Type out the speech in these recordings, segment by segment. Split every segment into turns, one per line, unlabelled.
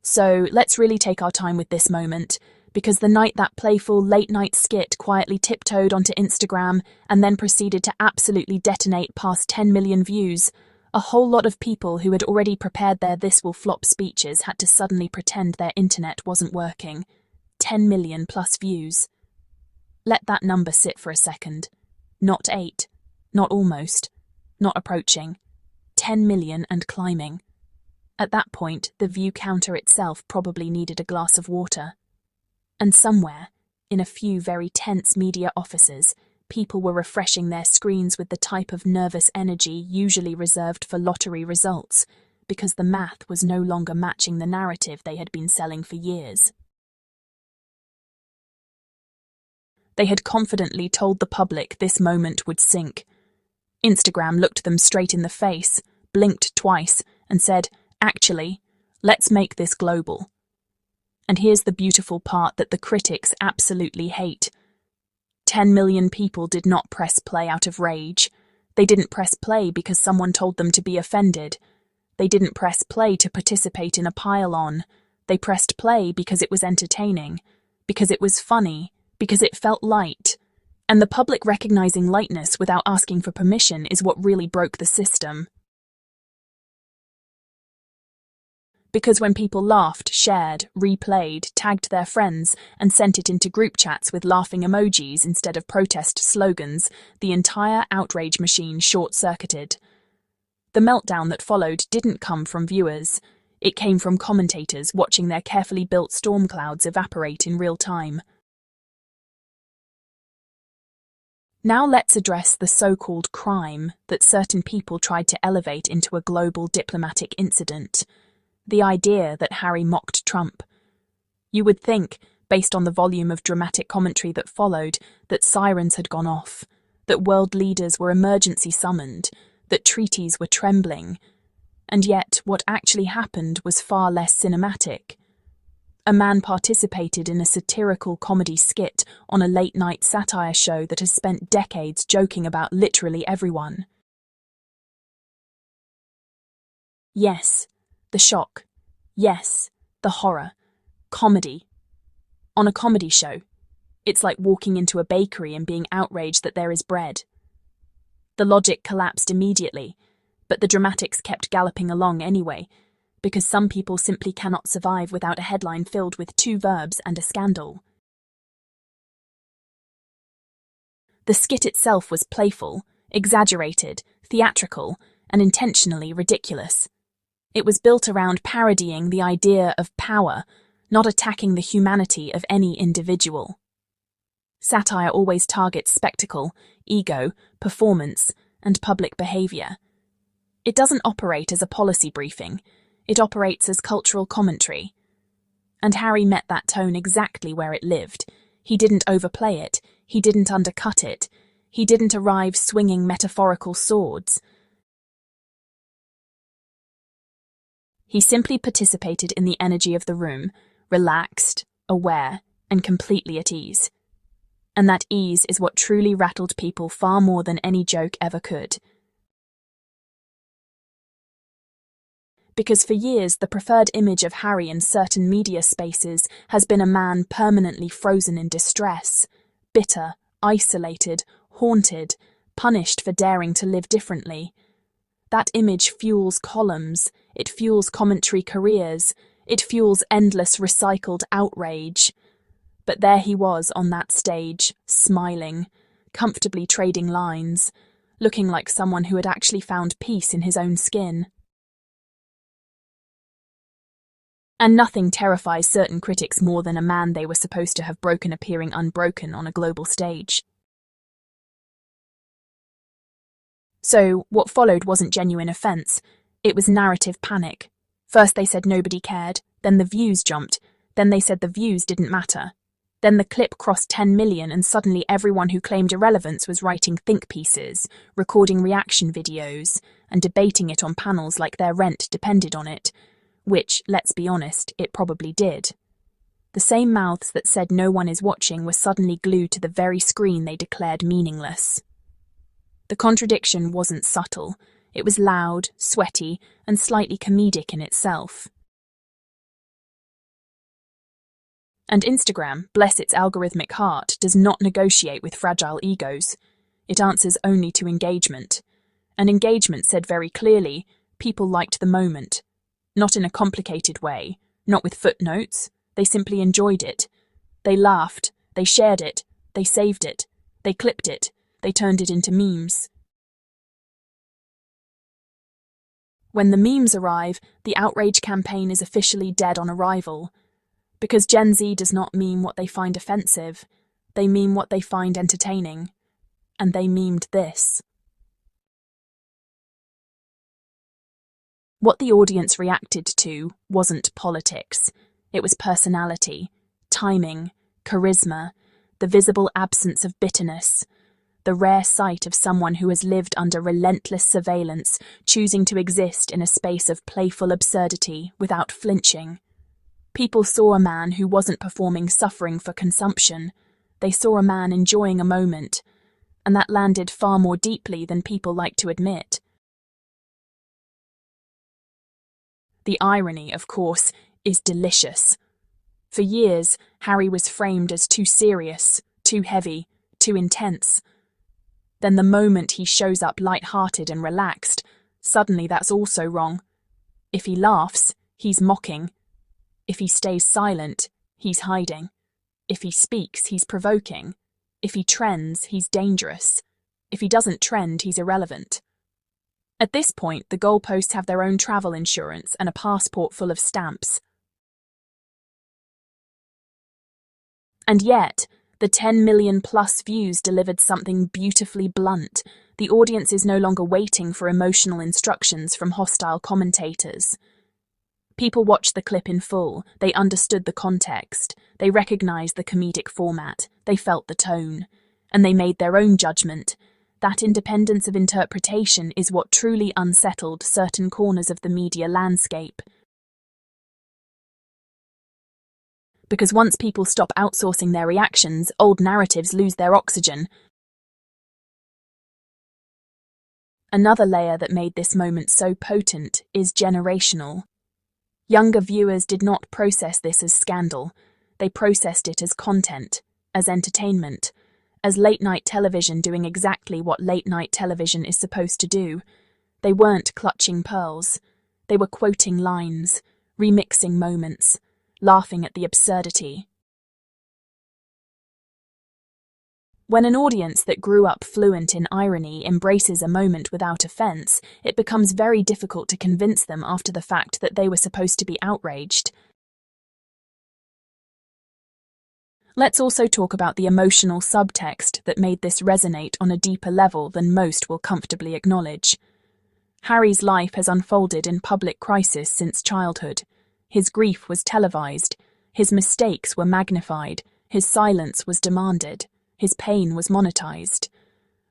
So let's really take our time with this moment, because the night that playful late-night skit quietly tiptoed onto Instagram and then proceeded to absolutely detonate past 10 million views, a whole lot of people who had already prepared their "this will flop" speeches had to suddenly pretend their internet wasn't working. 10 million plus views. Let that number sit for a second. Not 8, not almost, not approaching. 10 million and climbing. At that point, the view counter itself probably needed a glass of water. And somewhere, in a few very tense media offices, people were refreshing their screens with the type of nervous energy usually reserved for lottery results, because the math was no longer matching the narrative they had been selling for years. They had confidently told the public this moment would sink. Instagram looked them straight in the face, blinked twice, and said, "Actually, let's make this global." And here's the beautiful part that the critics absolutely hate. 10 million people did not press play out of rage. They didn't press play because someone told them to be offended. They didn't press play to participate in a pile-on. They pressed play because it was entertaining, because it was funny, because it felt light. And the public recognizing lightness without asking for permission is what really broke the system. Because when people laughed, shared, replayed, tagged their friends, and sent it into group chats with laughing emojis instead of protest slogans, the entire outrage machine short-circuited. The meltdown that followed didn't come from viewers. It came from commentators watching their carefully built storm clouds evaporate in real time. Now let's address the so-called crime that certain people tried to elevate into a global diplomatic incident. The idea that Harry mocked Trump. You would think, based on the volume of dramatic commentary that followed, that sirens had gone off, that world leaders were emergency summoned, that treaties were trembling. And yet, what actually happened was far less cinematic. A man participated in a satirical comedy skit on a late-night satire show that has spent decades joking about literally everyone. Yes, the shock. Yes, the horror. Comedy. On a comedy show, it's like walking into a bakery and being outraged that there is bread. The logic collapsed immediately, but the dramatics kept galloping along anyway, because some people simply cannot survive without a headline filled with 2 verbs and a scandal. The skit itself was playful, exaggerated, theatrical, and intentionally ridiculous. It was built around parodying the idea of power, not attacking the humanity of any individual. Satire always targets spectacle, ego, performance, and public behavior. It doesn't operate as a policy briefing. It operates as cultural commentary. And Harry met that tone exactly where it lived. He didn't overplay it. He didn't undercut it. He didn't arrive swinging metaphorical swords. He simply participated in the energy of the room, relaxed, aware, and completely at ease. And that ease is what truly rattled people far more than any joke ever could. Because for years the preferred image of Harry in certain media spaces has been a man permanently frozen in distress, bitter, isolated, haunted, punished for daring to live differently. That image fuels columns, it fuels commentary careers, it fuels endless recycled outrage. But there he was on that stage, smiling, comfortably trading lines, looking like someone who had actually found peace in his own skin. And nothing terrifies certain critics more than a man they were supposed to have broken appearing unbroken on a global stage. So, what followed wasn't genuine offence, it was narrative panic. First they said nobody cared, then the views jumped, then they said the views didn't matter. Then the clip crossed 10 million and suddenly everyone who claimed irrelevance was writing think pieces, recording reaction videos, and debating it on panels like their rent depended on it. Which, let's be honest, it probably did. The same mouths that said no one is watching were suddenly glued to the very screen they declared meaningless. The contradiction wasn't subtle. It was loud, sweaty, and slightly comedic in itself. And Instagram, bless its algorithmic heart, does not negotiate with fragile egos. It answers only to engagement. And engagement said very clearly, people liked the moment. Not in a complicated way, not with footnotes. They simply enjoyed it. They laughed, they shared it, they saved it, they clipped it, they turned it into memes. When the memes arrive, the outrage campaign is officially dead on arrival. Because Gen Z does not meme what they find offensive, they meme what they find entertaining. And they memed this. What the audience reacted to wasn't politics. It was personality, timing, charisma, the visible absence of bitterness, the rare sight of someone who has lived under relentless surveillance, choosing to exist in a space of playful absurdity without flinching. People saw a man who wasn't performing suffering for consumption. They saw a man enjoying a moment, and that landed far more deeply than people like to admit. The irony, of course, is delicious. For years, Harry was framed as too serious, too heavy, too intense. Then the moment he shows up light-hearted and relaxed, suddenly that's also wrong. If he laughs, he's mocking. If he stays silent, he's hiding. If he speaks, he's provoking. If he trends, he's dangerous. If he doesn't trend, he's irrelevant. At this point, the goalposts have their own travel insurance and a passport full of stamps. And yet, the 10 million plus views delivered something beautifully blunt. The audience is no longer waiting for emotional instructions from hostile commentators. People watched the clip in full, they understood the context, they recognized the comedic format, they felt the tone, and they made their own judgment. That independence of interpretation is what truly unsettled certain corners of the media landscape. Because once people stop outsourcing their reactions, old narratives lose their oxygen. Another layer that made this moment so potent is generational. Younger viewers did not process this as scandal. They processed it as content, as entertainment, as late-night television doing exactly what late-night television is supposed to do. They weren't clutching pearls. They were quoting lines, remixing moments, laughing at the absurdity. When an audience that grew up fluent in irony embraces a moment without offense, it becomes very difficult to convince them after the fact that they were supposed to be outraged. Let's also talk about the emotional subtext that made this resonate on a deeper level than most will comfortably acknowledge. Harry's life has unfolded in public crisis since childhood. His grief was televised, his mistakes were magnified, his silence was demanded. His pain was monetized.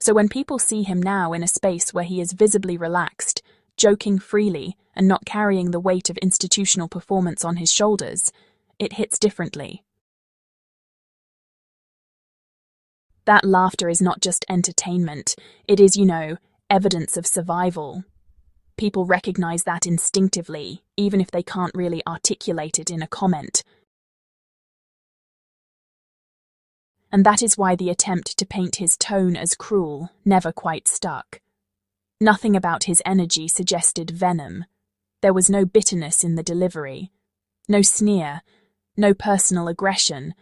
So when people see him now in a space where he is visibly relaxed, joking freely, and not carrying the weight of institutional performance on his shoulders, it hits differently. That laughter is not just entertainment, it is, evidence of survival. People recognize that instinctively, even if they can't really articulate it in a comment. And that is why the attempt to paint his tone as cruel never quite stuck. Nothing about his energy suggested venom. There was no bitterness in the delivery, no sneer, no personal aggression,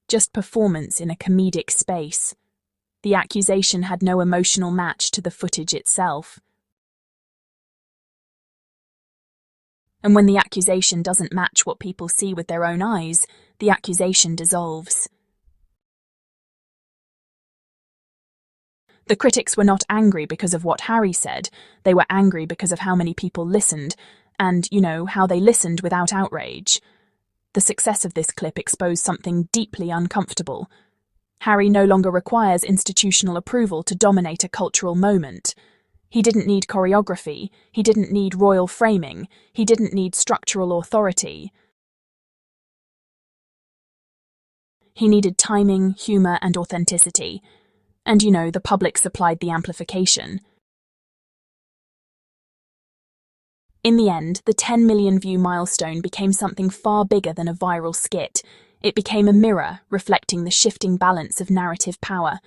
just performance in a comedic space. The accusation had no emotional match to the footage itself. And when the accusation doesn't match what people see with their own eyes, the accusation dissolves. The critics were not angry because of what Harry said, they were angry because of how many people listened, and, how they listened without outrage. The success of this clip exposed something deeply uncomfortable. Harry no longer requires institutional approval to dominate a cultural moment. He didn't need choreography, he didn't need royal framing, he didn't need structural authority. He needed timing, humour, and authenticity. And the public supplied the amplification. In the end, the 10 million view milestone became something far bigger than a viral skit. It became a mirror, reflecting the shifting balance of narrative power,